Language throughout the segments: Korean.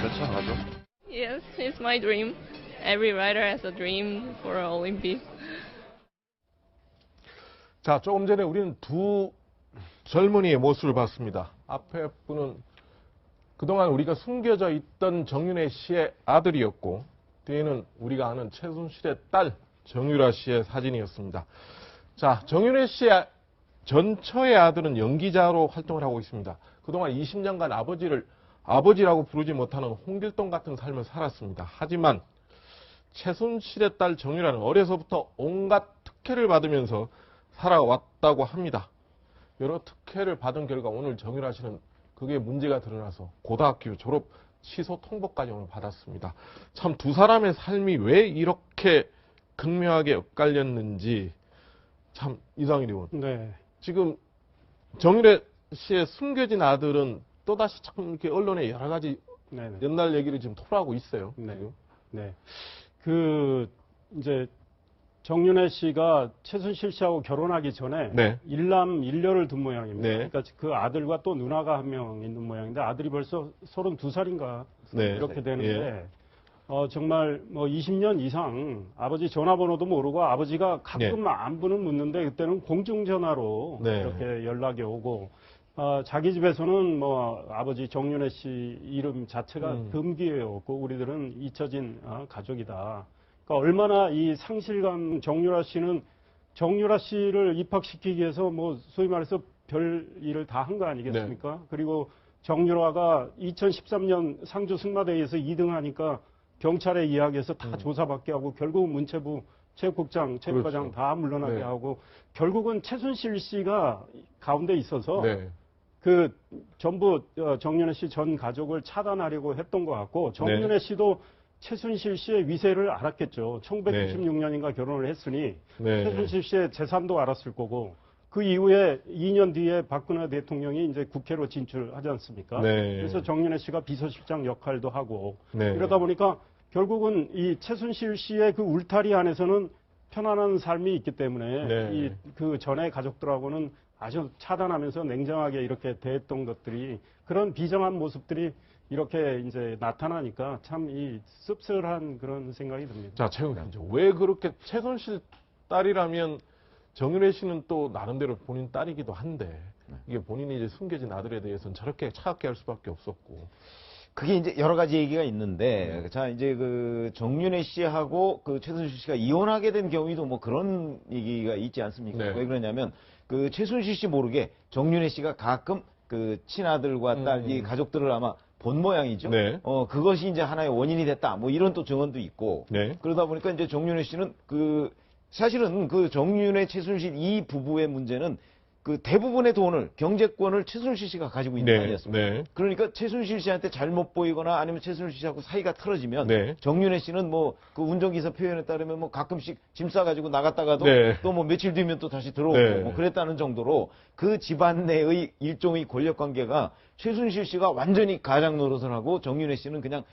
그렇지 않아죠? Yes, it's my dream. Every rider has a dream for an Olympic. 자, 조금 전에 우리는 두 젊은이의 모습을 봤습니다. 앞에 분은 그동안 우리가 숨겨져 있던 정윤혜 씨의 아들이었고, 뒤에는 우리가 아는 최순실의 딸 정유라 씨의 사진이었습니다. 자, 정윤혜 씨의 전처의 아들은 연기자로 활동을 하고 있습니다. 그동안 20년간 아버지를 아버지라고 부르지 못하는 홍길동 같은 삶을 살았습니다. 하지만 최순실의 딸 정유라는 어려서부터 온갖 특혜를 받으면서 살아왔다고 합니다. 여러 특혜를 받은 결과 오늘 정유라 씨는 그게 문제가 드러나서 고등학교 졸업 취소 통보까지 오늘 받았습니다. 참 두 사람의 삶이 왜 이렇게 극명하게 엇갈렸는지 참 이상일 의원. 네. 지금 정유라 씨의 숨겨진 아들은 또다시 참 이렇게 언론에 여러 가지 네네. 옛날 얘기를 지금 토로하고 있어요. 네. 지금. 네. 이제 정윤혜 씨가 최순실 씨하고 결혼하기 전에 네. 일남 일녀를 둔 모양입니다. 네. 그러니까 그 아들과 또 누나가 한 명 있는 모양인데 아들이 벌써 32살인가 네. 이렇게 되는데 정말 뭐 20년 이상 아버지 전화번호도 모르고 아버지가 가끔 안부는 묻는데 그때는 공중전화로 네. 이렇게 연락이 오고 자기 집에서는 뭐 아버지 정윤혜 씨 이름 자체가 금기였고 우리들은 잊혀진 가족이다. 그러니까 얼마나 이 상실감 정유라 씨는 정유라 씨를 입학시키기 위해서 뭐 소위 말해서 별 일을 다 한 거 아니겠습니까? 네. 그리고 정유라가 2013년 상주 승마대회에서 2등 하니까 경찰에 이야기해서 다 조사받게 하고 결국은 문체부 체육국장, 체육과장 그렇죠. 다 물러나게 네. 하고 결국은 최순실 씨가 가운데 있어서 네. 그 전부 정윤혜 씨 전 가족을 차단하려고 했던 것 같고 정윤혜 씨도 최순실 씨의 위세를 알았겠죠. 1996년인가 결혼을 했으니 네. 최순실 씨의 재산도 알았을 거고 그 이후에 2년 뒤에 박근혜 대통령이 이제 국회로 진출하지 않습니까? 네. 그래서 정윤혜 씨가 비서실장 역할도 하고 네. 이러다 보니까 결국은 이 최순실 씨의 그 울타리 안에서는 편안한 삶이 있기 때문에 네. 이 그 전에 가족들하고는 아주 차단하면서 냉정하게 이렇게 대했던 것들이 그런 비정한 모습들이 이렇게 이제 나타나니까 참 이 씁쓸한 그런 생각이 듭니다. 자, 최영님, 왜 그렇게 최순실 딸이라면 정윤혜 씨는 또 나름대로 본인 딸이기도 한데 이게 본인이 이제 숨겨진 아들에 대해서는 저렇게 차갑게 할 수밖에 없었고. 그게 이제 여러 가지 얘기가 있는데, 자, 이제 그 정윤혜 씨하고 그 최순실 씨가 이혼하게 된 경우도 뭐 그런 얘기가 있지 않습니까? 네. 왜 그러냐면, 그 최순실 씨 모르게 정윤혜 씨가 가끔 그 친아들과 딸, 이 가족들을 아마 본 모양이죠. 네. 그것이 이제 하나의 원인이 됐다. 뭐 이런 또 증언도 있고. 네. 그러다 보니까 이제 정윤혜 씨는 사실은 그 정윤혜, 최순실 이 부부의 문제는 그 대부분의 돈을, 경제권을 최순실 씨가 가지고 있는 거 아니었습니까? 네. 그러니까 최순실 씨한테 잘못 보이거나 아니면 최순실 씨하고 사이가 틀어지면 네. 정윤혜 씨는 뭐 그 운전기사 표현에 따르면 뭐 가끔씩 짐 싸가지고 나갔다가도 네. 또 뭐 며칠 뒤면 또 다시 들어오고 네. 뭐 그랬다는 정도로 그 집안 내의 일종의 권력 관계가 최순실 씨가 완전히 가장 노릇을 하고 정윤혜 씨는 그냥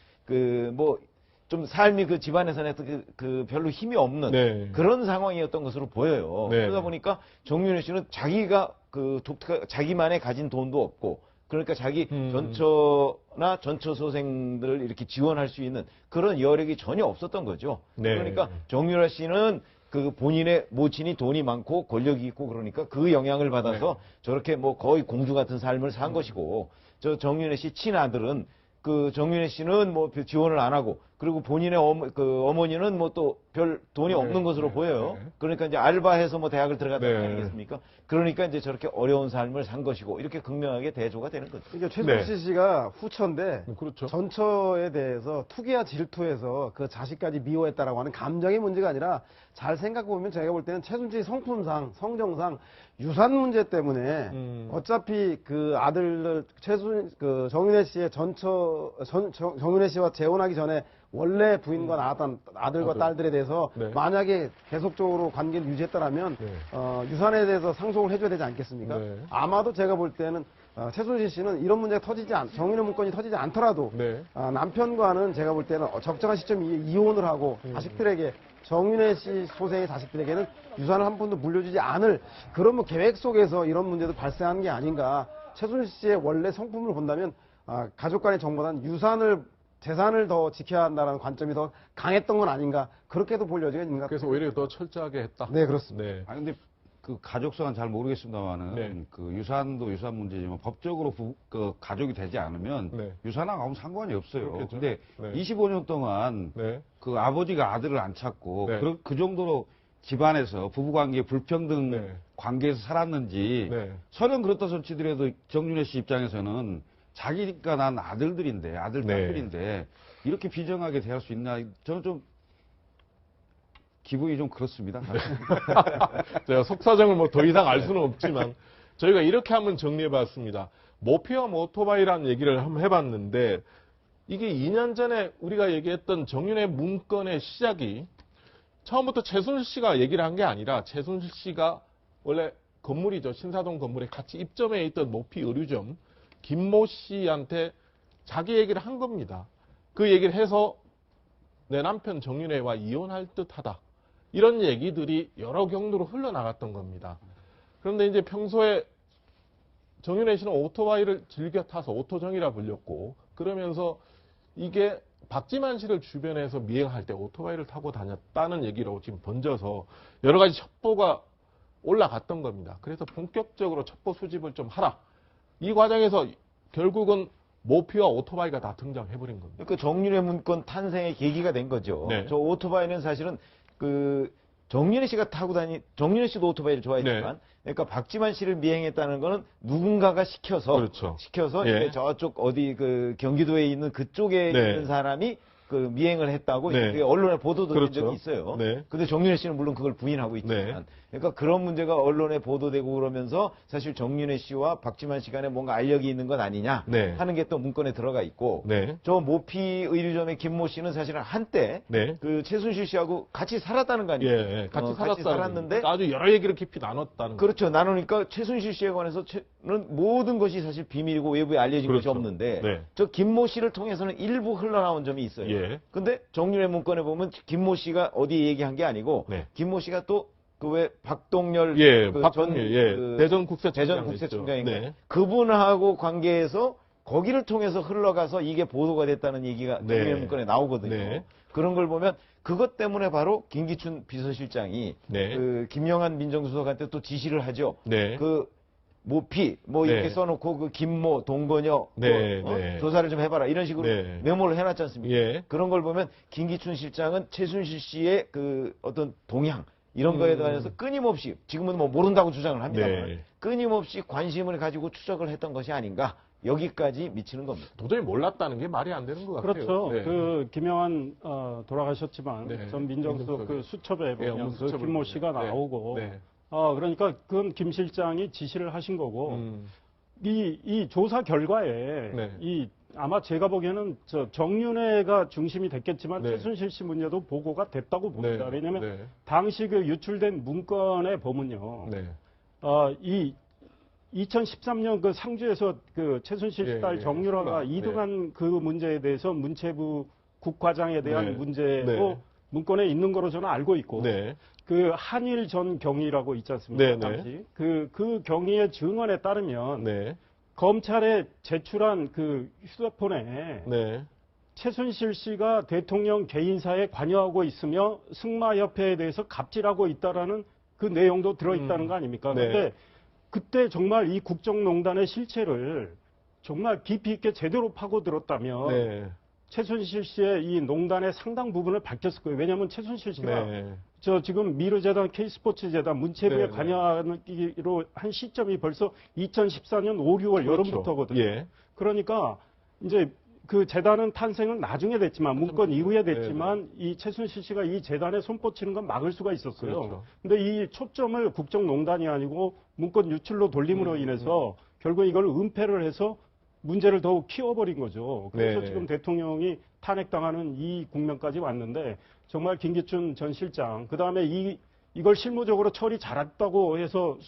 좀 삶이 그 집안에서는 그 별로 힘이 없는 네. 그런 상황이었던 것으로 보여요. 네. 그러다 보니까 정윤혜 씨는 자기가 자기만의 가진 돈도 없고 그러니까 자기 전처나 전처 소생들을 이렇게 지원할 수 있는 그런 여력이 전혀 없었던 거죠. 네. 그러니까 정유라 씨는 그 본인의 모친이 돈이 많고 권력이 있고 그러니까 그 영향을 받아서 저렇게 뭐 거의 공주 같은 삶을 산 것이고 저 정윤혜 씨 친아들은 그 정윤혜 씨는 뭐 지원을 안 하고 그리고 본인의 어머니는 뭐 또 별 돈이 없는 것으로 보여요. 그러니까 이제 알바해서 뭐 대학을 들어갔다 거 아니겠습니까? 그러니까 이제 저렇게 어려운 삶을 산 것이고 이렇게 극명하게 대조가 되는 거죠. 그러니까 최순실 씨가 후처인데 그렇죠. 전처에 대해서 투기와 질투해서 그 자식까지 미워했다라고 하는 감정의 문제가 아니라 잘 생각해보면 제가 볼 때는 최순실 성품상, 성정상 유산 문제 때문에 어차피 그 아들들 정윤혜 씨의 정윤혜 씨와 재혼하기 전에 원래 부인과 낳았던 아들과 딸들에 대해서 만약에 계속적으로 관계를 유지했다라면 유산에 대해서 상속을 해줘야 되지 않겠습니까? 아마도 제가 볼 때는 최순실 씨는 이런 문제가 정윤회 문건이 터지지 않더라도 남편과는 제가 볼 때는 적정한 시점에 이혼을 하고 자식들에게 정윤회 씨 소생의 자식들에게는 유산을 한 푼도 물려주지 않을 그런 뭐 계획 속에서 이런 문제도 발생한 게 아닌가. 최순실 씨의 원래 성품을 본다면 가족 간의 정보단 유산을 재산을 더 지켜야 한다는 관점이 더 강했던 건 아닌가 그렇게도 볼 여지가 있는 것 같아요. 그래서 오히려 더 철저하게 했다. 네, 그렇습니다. 네. 아니 근데 그 가족성은 잘 모르겠습니다만은 네. 그 유산도 유산 문제지만 법적으로 그 가족이 되지 않으면 네. 유산하고 아무 상관이 없어요. 그렇겠죠. 근데 네. 25년 동안 네. 그 아버지가 아들을 안 찾고 네. 그 정도로 집안에서 부부관계 불평등 네. 관계에서 살았는지 네. 설령 그렇다 솔치더라도 정윤혜 씨 입장에서는 자기가 난 아들들인데 아들 네. 딸들인데 이렇게 비정하게 대할 수 있나 저는 좀 기분이 좀 그렇습니다. 제가 속사정을 뭐 더 이상 알 수는 없지만 저희가 이렇게 한번 정리해봤습니다. 모피와 오토바이라는 얘기를 한번 해봤는데 이게 2년 전에 우리가 얘기했던 정윤의 문건의 시작이 처음부터 최순실 씨가 얘기를 한 게 아니라 최순실 씨가 원래 건물이죠. 신사동 건물에 같이 입점해 있던 모피 의류점 김모 씨한테 자기 얘기를 한 겁니다. 그 얘기를 해서 내 남편 정윤회와 이혼할 듯하다. 이런 얘기들이 여러 경로로 흘러나갔던 겁니다. 그런데 이제 평소에 정윤회 씨는 오토바이를 즐겨 타서 오토정이라 불렸고 그러면서 이게 박지만 씨를 주변에서 미행할 때 오토바이를 타고 다녔다는 얘기로 지금 번져서 여러 가지 첩보가 올라갔던 겁니다. 그래서 본격적으로 첩보 수집을 좀 하라. 이 과정에서 결국은 모피와 오토바이가 다 등장해버린 겁니다. 그러니까 정윤회 문건 탄생의 계기가 된 거죠. 네. 저 오토바이는 사실은 그 정윤회 씨가 정윤회 씨도 오토바이를 좋아했지만, 네. 그러니까 박지만 씨를 미행했다는 거는 누군가가 시켜서 그렇죠. 이제 예. 저쪽 어디 그 경기도에 있는 그쪽에 네. 있는 사람이 그 미행을 했다고 네. 이게 언론에 보도된 그렇죠. 적이 있어요. 네. 근데 정윤회 씨는 물론 그걸 부인하고 있지만, 네. 그러니까 그런 문제가 언론에 보도되고 그러면서 사실 정윤회 씨와 박지만 씨 간에 뭔가 알력이 있는 것 아니냐 네. 하는 게 또 문건에 들어가 있고, 네. 저 모피 의류점의 김모 씨는 사실은 한때 네. 그 최순실 씨하고 같이 살았다는 거 예, 아니에요? 예. 같이 같이 살았는데 아주 여러 얘기를 깊이 나눴다는 그렇죠. 나누니까 최순실 씨에 관해서는 모든 것이 사실 비밀이고 외부에 알려진 그렇죠. 것이 없는데 네. 저 김모 씨를 통해서는 일부 흘러나온 점이 있어요. 예. 근데 정윤회 문건에 보면 김모 씨가 어디 얘기한 게 아니고 네. 김모 씨가 또 그 왜 박동열 예, 그 박동열, 예. 그 대전국세청장 국세청장인가 네. 그분하고 관계해서 거기를 통해서 흘러가서 이게 보도가 됐다는 얘기가 네. 정윤회 문건에 나오거든요. 네. 그런 걸 보면 그것 때문에 바로 김기춘 비서실장이 네. 그 김영한 민정수석한테 또 지시를 하죠. 네. 그 모피 뭐 네. 이렇게 써놓고 그 김모 동거녀 네, 뭐, 네. 조사를 좀 해봐라 이런 식으로 네. 메모를 해놨지 않습니까? 예. 그런 걸 보면 김기춘 실장은 최순실 씨의 그 어떤 동향 이런 거에 대해서 끊임없이 지금은 뭐 모른다고 주장을 합니다만 네. 끊임없이 관심을 가지고 추적을 했던 것이 아닌가 여기까지 미치는 겁니다. 도저히 몰랐다는 게 말이 안 되는 것 같아요. 그렇죠. 네. 그 김영환 돌아가셨지만 네. 전 민정수석 그 수첩에 예, 보면 그 수첩을 김모 씨가 보면. 네. 나오고 네. 그러니까 그건 김 실장이 지시를 하신 거고 이 조사 결과에 네. 아마 제가 보기에는 정윤회가 중심이 됐겠지만 네. 최순실 씨 문제도 보고가 됐다고 봅니다. 네. 왜냐하면 네. 당시 그 유출된 문건에 보면요. 네. 이 2013년 그 상주에서 그 최순실 예, 딸 예. 정유라가 네. 이동한 그 문제에 대해서 문체부 국과장에 대한 네. 문제도 네. 문건에 있는 거로 저는 알고 있고 네. 그 한일 전 경위라고 있지 않습니까? 네, 네. 당시 그 경위의 증언에 따르면 네. 검찰에 제출한 그 휴대폰에 네. 최순실 씨가 대통령 개인사에 관여하고 있으며 승마협회에 대해서 갑질하고 있다라는 그 내용도 들어있다는 거 아닙니까? 네. 그런데 그때 정말 이 국정농단의 실체를 정말 깊이 있게 제대로 파고들었다면 네. 최순실 씨의 이 농단의 상당 부분을 밝혔을 거예요. 왜냐하면 최순실 씨가 네. 지금 미르재단, K스포츠재단, 문체부에 네, 네. 관여하기로 한 시점이 벌써 2014년 5, 6월 그렇죠. 여름부터거든요. 예. 그러니까 이제 그 재단은 탄생은 나중에 됐지만 문건 이후에 됐지만 이 최순실 씨가 이 재단에 손뻗치는 건 막을 수가 있었어요. 그렇죠. 근데 이 초점을 국정농단이 아니고 문건 유출로 돌림으로 인해서 결국 이걸 은폐를 해서 문제를 더욱 키워버린 거죠. 그래서 네. 지금 대통령이 탄핵당하는 이 국면까지 왔는데 정말 김기춘 전 실장 그다음에 이걸 실무적으로 처리 잘했다고 해서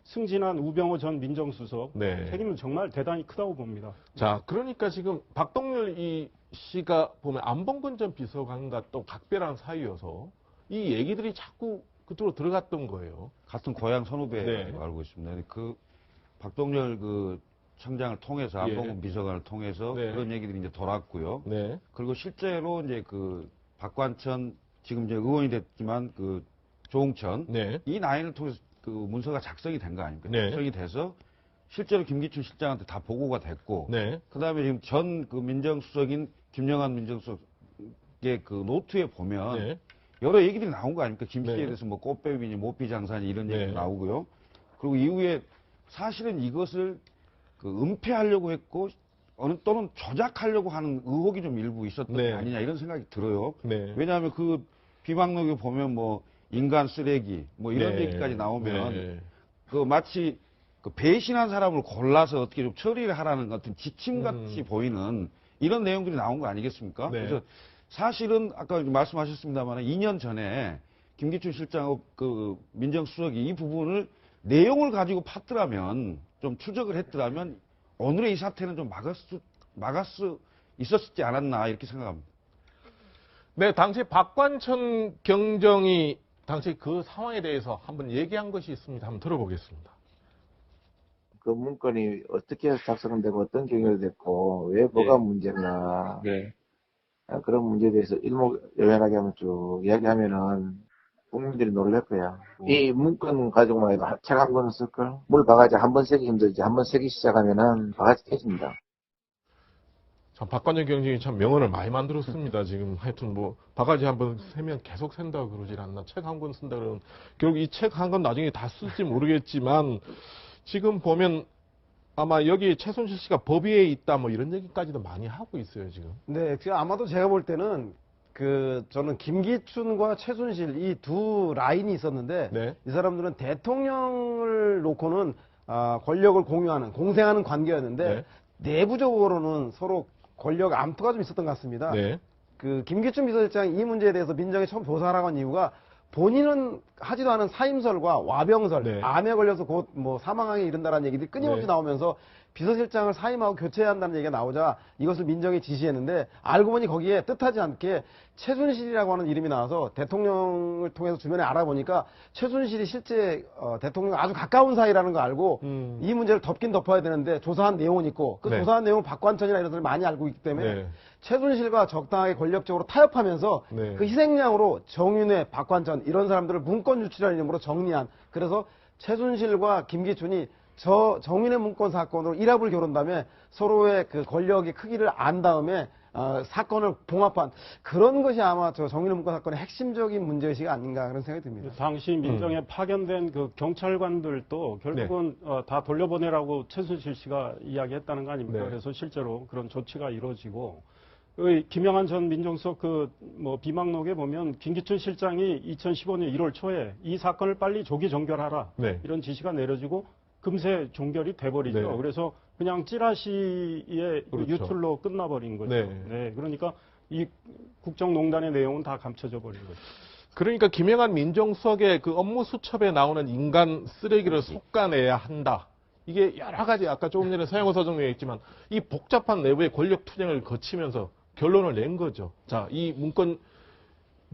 승진한 우병호 전 민정수석 네. 책임은 정말 대단히 크다고 봅니다. 자, 그러니까 지금 박동열 이 씨가 보면 안봉근 전 비서관과 또 각별한 사이여서 이 얘기들이 자꾸 그쪽으로 들어갔던 거예요. 같은 고향 선후배 네. 알고 있습니다. 그 박동열 그 청장을 통해서 예. 안봉근 비서관을 통해서 네. 그런 얘기들이 이제 돌았고요. 네. 그리고 실제로 이제 그 박관천 지금 이제 의원이 됐지만 그 조홍천 네. 이 라인을 통해서 그 문서가 작성이 된 거 아닙니까? 네. 작성이 돼서 실제로 김기춘 실장한테 다 보고가 됐고, 네. 그다음에 지금 전 그 민정수석인 김영환 민정수석의 그 노트에 보면 네. 여러 얘기들이 나온 거 아닙니까? 김씨에 네. 대해서 뭐 꽃뱀이니 모피장사니 이런 네. 얘기도 나오고요. 그리고 이후에 사실은 이것을 그 은폐하려고 했고 또는 조작하려고 하는 의혹이 좀 일부 있었던 네. 게 아니냐 이런 생각이 들어요. 네. 왜냐하면 그 비방록에 보면 뭐 인간 쓰레기 뭐 이런 네. 얘기까지 나오면 네. 그 마치 그 배신한 사람을 골라서 어떻게 좀 처리를 하라는 같은 지침같이 보이는 이런 내용들이 나온 거 아니겠습니까? 네. 그래서 사실은 아까 말씀하셨습니다만 2년 전에 김기춘 실장하고 그 민정수석이 이 부분을 내용을 가지고 팠더라면 좀 추적을 했더라면 오늘의 이 사태는 좀 막을 수 있었지 않았나 이렇게 생각합니다. 네, 당시 박관천 경정이 당시 그 상황에 대해서 한번 얘기한 것이 있습니다. 한번 들어보겠습니다. 그 문건이 어떻게 작성되고 어떤 경위로 됐고 왜 뭐가 문제나 그런 문제에 대해서 일목요연하게 한번 쭉 이야기하면은 국민들이 놀랄 거야. 이 문건 가지고만 해도 책 한 권은 쓸걸? 물 바가지 한 번 세기 힘들지 한 번 세기 시작하면은 바가지 깨집니다. 참 박관정 경정이 참 명언을 많이 만들었습니다. 지금 하여튼 뭐 바가지 한번 세면 계속 샌다고 그러질 않나. 책 한 권 쓴다 그러면 결국 이 책 한 권 나중에 다 쓸지 모르겠지만 지금 보면 아마 여기 최순실 씨가 법위에 있다 뭐 이런 얘기까지도 많이 하고 있어요 지금. 네, 아마도 제가 볼 때는 저는 김기춘과 최순실 이 두 라인이 있었는데 네. 이 사람들은 대통령을 놓고는 권력을 공유하는 공생하는 관계였는데 내부적으로는 서로 권력 암투가 좀 있었던 것 같습니다. 네. 그 김기춘 비서실장이 이 문제에 대해서 민정에 처음 조사하라고 한 이유가 본인은 하지도 않은 사임설과 와병설, 네. 암에 걸려서 곧 뭐 사망하게 이른다라는 얘기들이 끊임없이 네. 나오면서 비서실장을 사임하고 교체해야 한다는 얘기가 나오자 이것을 민정에 지시했는데 알고 보니 거기에 뜻하지 않게 최순실이라고 하는 이름이 나와서 대통령을 통해서 주변에 알아보니까 최순실이 실제 대통령 아주 가까운 사이라는 거 알고 이 문제를 덮긴 덮어야 되는데 조사한 내용은 있고 그 네. 조사한 내용은 박관천이나 이런 사람들이 많이 알고 있기 때문에 네. 최순실과 적당하게 권력적으로 타협하면서 네. 그 희생양으로 정윤회, 박관천 이런 사람들을 문건 유출이라는 이름으로 정리한 그래서 최순실과 김기춘이 정윤회 문건 사건으로 일합을 겨룬 다음에 서로의 그 권력의 크기를 안 다음에 사건을 봉합한 그런 것이 아마 정윤회 문건 사건의 핵심적인 문제의식이 아닌가 그런 생각이 듭니다. 당시 민정에 파견된 그 경찰관들도 결국은 다 돌려보내라고 최순실 씨가 이야기했다는 거 아닙니까? 네. 그래서 실제로 그런 조치가 이루어지고 김영한 전 민정수석 뭐 비망록에 보면 김기춘 실장이 2015년 1월 초에 이 사건을 빨리 조기 종결하라 네. 이런 지시가 내려지고 금세 종결이 돼버리죠. 네. 그래서 그냥 찌라시의 그 그렇죠. 유출로 끝나버린 거죠. 네. 네, 그러니까 이 국정농단의 내용은 다 감춰져 버린 거죠. 그러니까 김영한 민정수석의 그 업무 수첩에 나오는 인간 쓰레기를 솎아내야 한다. 이게 여러 가지 아까 조금 전에 서영호 서정님이 했지만 이 복잡한 내부의 권력 투쟁을 거치면서 결론을 낸 거죠. 자, 이 문건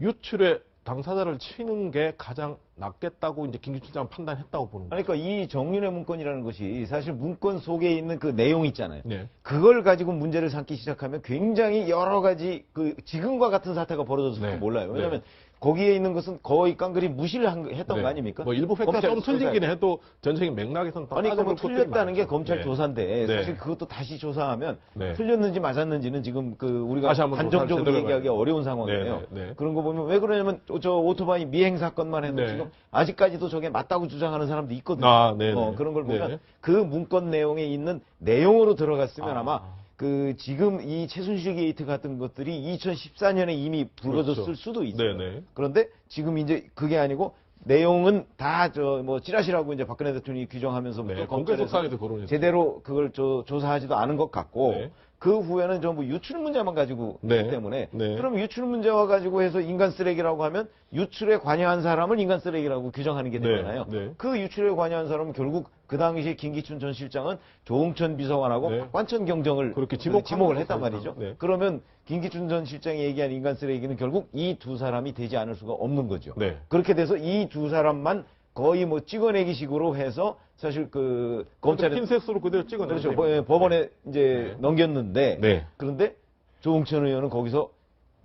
유출에 당사자를 치는 게 가장 낫겠다고 이제 김기춘 장은 판단했다고 보는 거예요. 그러니까 이 정윤회 문건이라는 것이 사실 문건 속에 있는 그 내용 있잖아요. 네. 그걸 가지고 문제를 삼기 시작하면 굉장히 여러 가지 그 지금과 같은 사태가 벌어졌을지 네. 몰라요. 왜냐하면 네. 거기에 있는 것은 거의 깡그리 무시를 했던 네. 거 아닙니까? 뭐 일부 팩트가 검찰 좀 틀리긴 조사에. 해도 전체적인 맥락에서는 아니, 그뭐 틀렸다는 게 검찰 네. 조사인데 네. 사실 그것도 다시 조사하면 네. 틀렸는지 맞았는지는 지금 그 우리가 다시 한번 단정적으로 조사를 얘기하기 제대로 어려운 상황이에요. 네, 네, 네. 그런 거 보면 왜 그러냐면 저 오토바이 미행 사건만 해도 네. 지금 아직까지도 저게 맞다고 주장하는 사람도 있거든요. 아, 네네. 그런 걸 보면 네. 그 문건 내용에 있는 내용으로 들어갔으면 아. 아마 그 지금 이 최순실 게이트 같은 것들이 2014년에 이미 불어졌을 그렇죠. 수도 있어요. 네네. 그런데 지금 이제 그게 아니고 내용은 다 뭐 찌라시라고 이제 박근혜 대통령이 규정하면서부터 네, 공개석상에도 거론했어요. 제대로 그걸 조사하지도 않은 것 같고 네. 그 후에는 전부 유출 문제만 가지고 네. 있기 때문에 네. 그럼 유출 문제와 가지고 해서 인간 쓰레기라고 하면 유출에 관여한 사람을 인간 쓰레기라고 규정하는 게 네. 되잖아요. 네. 그 유출에 관여한 사람은 결국 그 당시에 김기춘 전 실장은 조홍천 비서관하고 네. 박관천 경정을 그렇게 지목을 했단 사실상. 말이죠. 네. 그러면 김기춘 전 실장이 얘기한 인간 쓰레기는 결국 이 두 사람이 되지 않을 수가 없는 거죠. 네. 그렇게 돼서 이 두 사람만 거의 뭐 찍어내기 식으로 해서 사실 그 검찰에 흰색으로 그대로 찍어내죠. 그렇죠. 법원에 이제 넘겼는데 네. 그런데 조홍천 의원은 거기서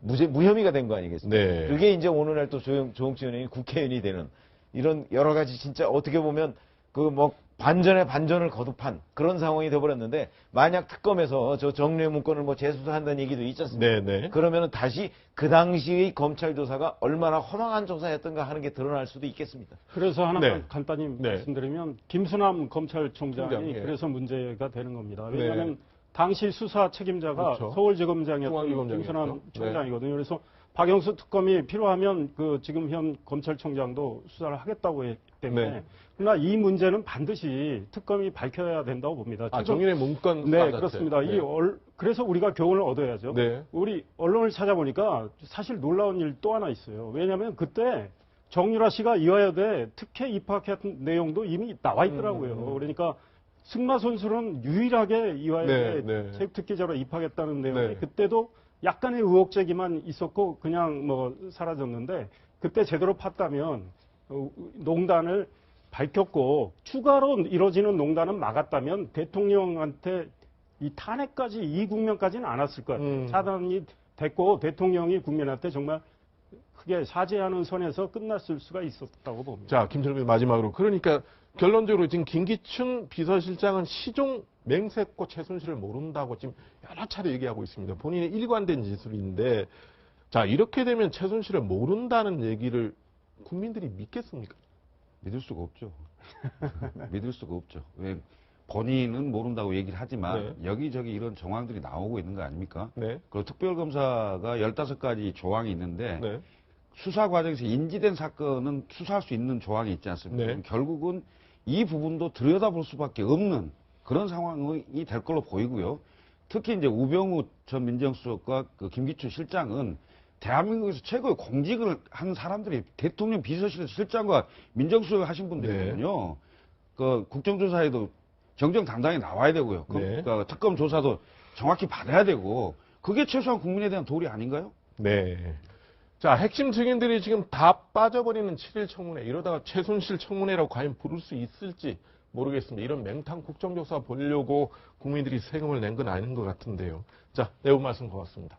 무혐의가 된 거 아니겠습니까? 네. 그게 이제 오늘날 또 조홍천 의원이 국회의원이 되는 이런 여러 가지 진짜 어떻게 보면 그 뭐 반전에 반전을 거듭한 그런 상황이 되어버렸는데 만약 특검에서 저 정례 문건을 뭐 재수사한다는 얘기도 있지 않습니까? 네. 그러면은 다시 그 당시의 검찰 조사가 얼마나 허망한 조사였던가 하는 게 드러날 수도 있겠습니다. 그래서 하나 네. 간단히 네. 말씀드리면 김수남 검찰총장이 총장, 예. 그래서 문제가 되는 겁니다. 네. 왜냐하면 당시 수사 책임자가 그렇죠. 중앙지검장이었던 중앙지검장이었죠. 김수남 네. 총장이거든요. 그래서 박영수 특검이 필요하면 그 지금 현 검찰총장도 수사를 하겠다고 했기 때문에 네. 그러나 이 문제는 반드시 특검이 밝혀야 된다고 봅니다. 아, 지금 정윤의 문건. 네, 자체. 그렇습니다. 네. 그래서 우리가 교훈을 얻어야죠. 네. 우리 언론을 찾아보니까 사실 놀라운 일 또 하나 있어요. 왜냐하면 그때 정유라 씨가 이화여대 특혜 입학한 내용도 이미 나와 있더라고요. 그러니까 승마 선수는 유일하게 이화여대 네. 체육특기자로 입학했다는 내용이 네. 그때도 약간의 의혹 제기만 있었고 그냥 뭐 사라졌는데 그때 제대로 팠다면 농단을 밝혔고 추가로 이루어지는 농단은 막았다면 대통령한테 이 탄핵까지 이 국면까지는 안 왔을 것 같아요. 차단이 됐고 대통령이 국민한테 정말 크게 사죄하는 선에서 끝났을 수가 있었다고 봅니다. 자, 김철민 마지막으로. 그러니까 결론적으로 지금 김기춘 비서실장은 시종 맹세코 최순실을 모른다고 지금 여러 차례 얘기하고 있습니다. 본인의 일관된 지술인데, 자, 이렇게 되면 최순실을 모른다는 얘기를 국민들이 믿겠습니까? 믿을 수가 없죠. 믿을 수가 없죠. 왜 본인은 모른다고 얘기를 하지만 여기저기 이런 정황들이 나오고 있는 거 아닙니까? 네. 그리고 특별검사가 15가지 조항이 있는데 네. 수사 과정에서 인지된 사건은 수사할 수 있는 조항이 있지 않습니까? 네. 결국은 이 부분도 들여다볼 수밖에 없는 그런 상황이 될 걸로 보이고요. 특히 이제 우병우 전 민정수석과 그 김기춘 실장은 대한민국에서 최고의 공직을 한 사람들이 대통령 비서실 실장과 민정수석을 하신 분들이거든요. 그 국정조사에도 정정당당히 나와야 되고요. 그 특검 조사도 정확히 받아야 되고 그게 최소한 국민에 대한 도리 아닌가요? 네. 자, 핵심 증인들이 지금 다 빠져버리는 7일 청문회. 이러다가 최순실 청문회라고 과연 부를 수 있을지 모르겠습니다. 이런 맹탕 국정조사 보려고 국민들이 세금을 낸 건 아닌 것 같은데요. 자, 내용 말씀 고맙습니다.